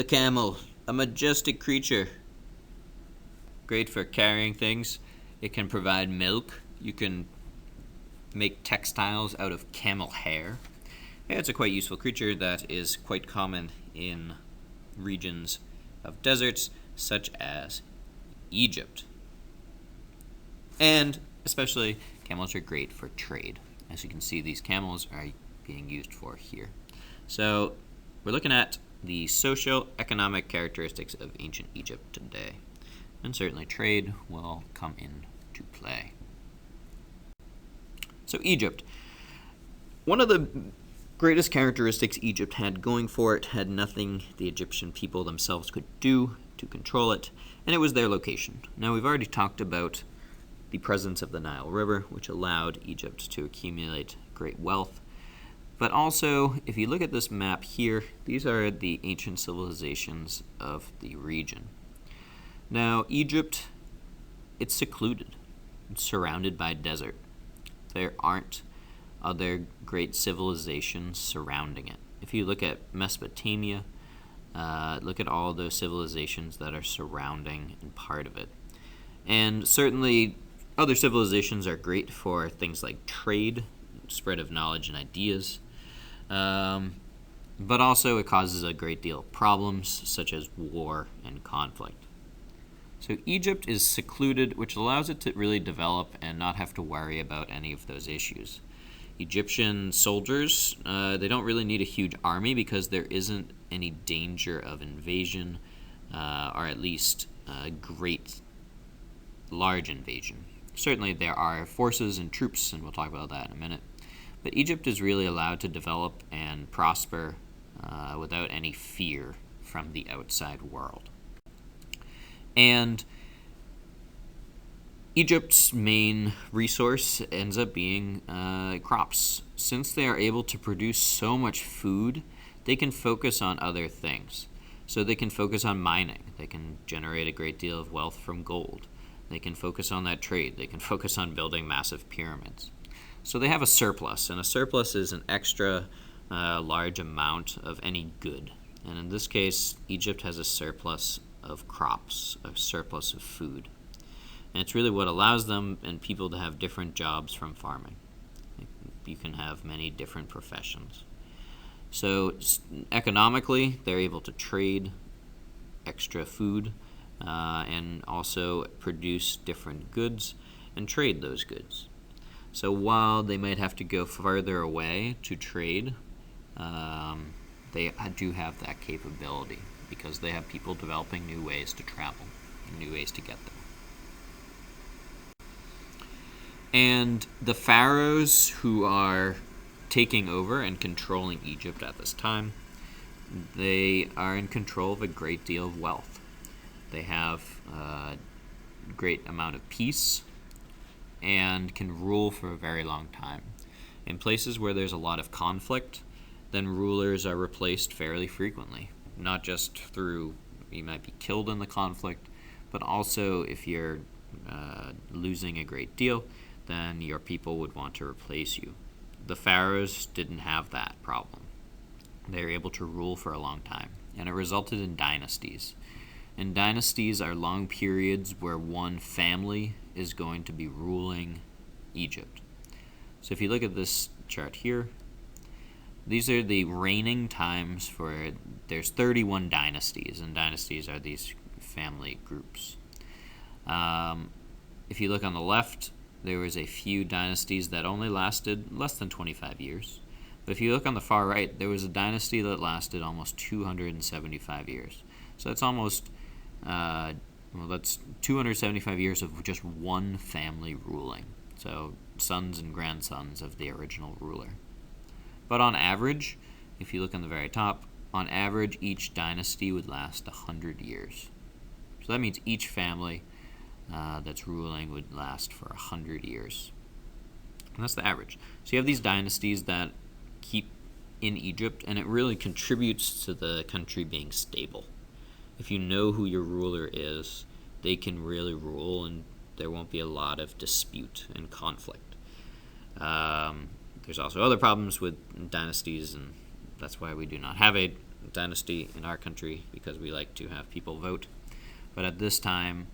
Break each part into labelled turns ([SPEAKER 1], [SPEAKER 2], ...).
[SPEAKER 1] The camel, a majestic creature. Great for carrying things. It can provide milk. You can make textiles out of camel hair. Yeah, it's a quite useful creature that is quite common in regions of deserts such as Egypt. And especially camels are great for trade. As you can see, these camels are being used for here. So we're looking at the socio-economic characteristics of ancient Egypt today. And certainly trade will come into play. So Egypt. One of the greatest characteristics Egypt had going for it had nothing the Egyptian people themselves could do to control it, and it was their location. Now, we've already talked about the presence of the Nile River, which allowed Egypt to accumulate great wealth. But also, if you look at this map here, these are the ancient civilizations of the region. Now, Egypt, it's secluded. It's surrounded by desert. There aren't other great civilizations surrounding it. If you look at Mesopotamia, look at all those civilizations that are surrounding and part of it. And certainly, other civilizations are great for things like trade, spread of knowledge and ideas, but also it causes a great deal of problems, such as war and conflict. So Egypt is secluded, which allows it to really develop and not have to worry about any of those issues. Egyptian soldiers, they don't really need a huge army because there isn't any danger of invasion, or at least a great large invasion. Certainly there are forces and troops, and we'll talk about that in a minute. But Egypt is really allowed to develop and prosper without any fear from the outside world. And Egypt's main resource ends up being crops. Since they are able to produce so much food, they can focus on other things. So they can focus on mining. They can generate a great deal of wealth from gold. They can focus on that trade. They can focus on building massive pyramids. So they have a surplus, and a surplus is an extra large amount of any good. And in this case, Egypt has a surplus of crops, a surplus of food. And it's really what allows them and people to have different jobs from farming. You can have many different professions. So economically, they're able to trade extra food and also produce different goods and trade those goods. So while they might have to go further away to trade, they do have that capability because they have people developing new ways to travel, new ways to get there. And the pharaohs who are taking over and controlling Egypt at this time, they are in control of a great deal of wealth. They have a great amount of peace and can rule for a very long time. In places where there's a lot of conflict, then rulers are replaced fairly frequently. Not just through, you might be killed in the conflict, but also if you're losing a great deal, then your people would want to replace you. The pharaohs didn't have that problem. They were able to rule for a long time, and it resulted in dynasties. And dynasties are long periods where one family is going to be ruling Egypt. So if you look at this chart here, these are the reigning times for, there's 31 dynasties, and dynasties are these family groups. If you look on the left, there was a few dynasties that only lasted less than 25 years. But if you look on the far right, there was a dynasty that lasted almost 275 years. So that's almost, that's 275 years of just one family ruling. So sons and grandsons of the original ruler. But on average, if you look on the very top, on average, each dynasty would last 100 years. So that means each family that's ruling would last for 100 years. And that's the average. So you have these dynasties that keep in Egypt, and it really contributes to the country being stable. If you know who your ruler is, they can really rule, and there won't be a lot of dispute and conflict. There's also other problems with dynasties, and that's why we do not have a dynasty in our country because we like to have people vote. But at this time,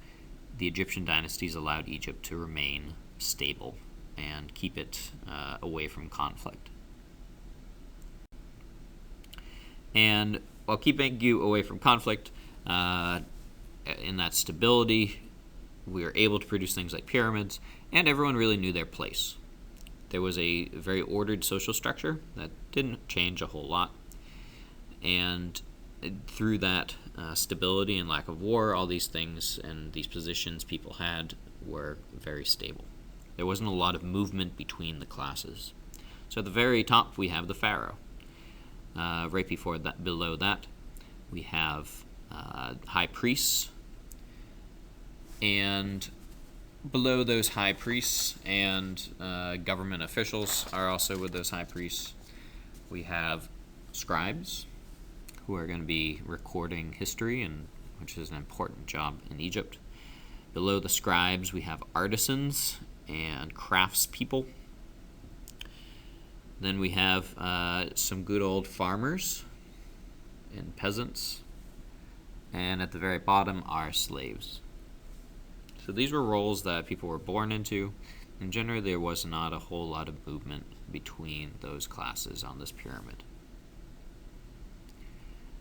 [SPEAKER 1] the Egyptian dynasties allowed Egypt to remain stable and keep it away from conflict. And while keeping you away from conflict, in that stability, we were able to produce things like pyramids, and everyone really knew their place. There was a very ordered social structure that didn't change a whole lot. And through that stability and lack of war, all these things and these positions people had were very stable. There wasn't a lot of movement between the classes. So at the very top, we have the pharaoh. Right before that, below that, we have high priests. And below those high priests and government officials are also with those high priests, we have scribes, who are going to be recording history, and which is an important job in Egypt. Below the scribes, we have artisans and craftspeople. Then we have some good old farmers and peasants. And at the very bottom are slaves. So these were roles that people were born into, and generally there was not a whole lot of movement between those classes on this pyramid.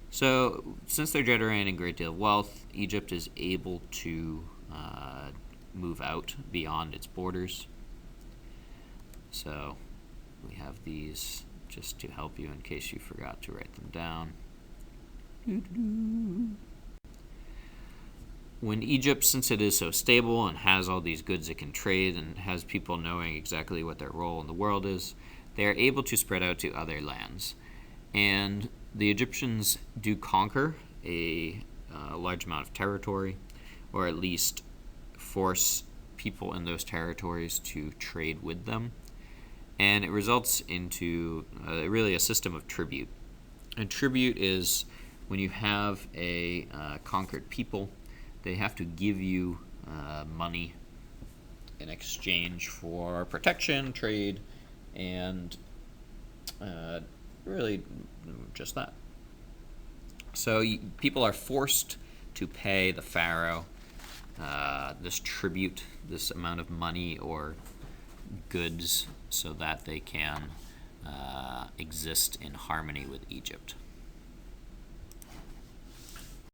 [SPEAKER 1] So since they're generating a great deal of wealth, Egypt is able to move out beyond its borders. So we have these just to help you in case you forgot to write them down. When Egypt, since it is so stable and has all these goods it can trade and has people knowing exactly what their role in the world is, they are able to spread out to other lands. And the Egyptians do conquer a large amount of territory, or at least force people in those territories to trade with them. And it results into really a system of tribute. And tribute is when you have a conquered people, they have to give you money in exchange for protection, trade, and really just that. So people are forced to pay the pharaoh this tribute, this amount of money or goods, so that they can exist in harmony with Egypt.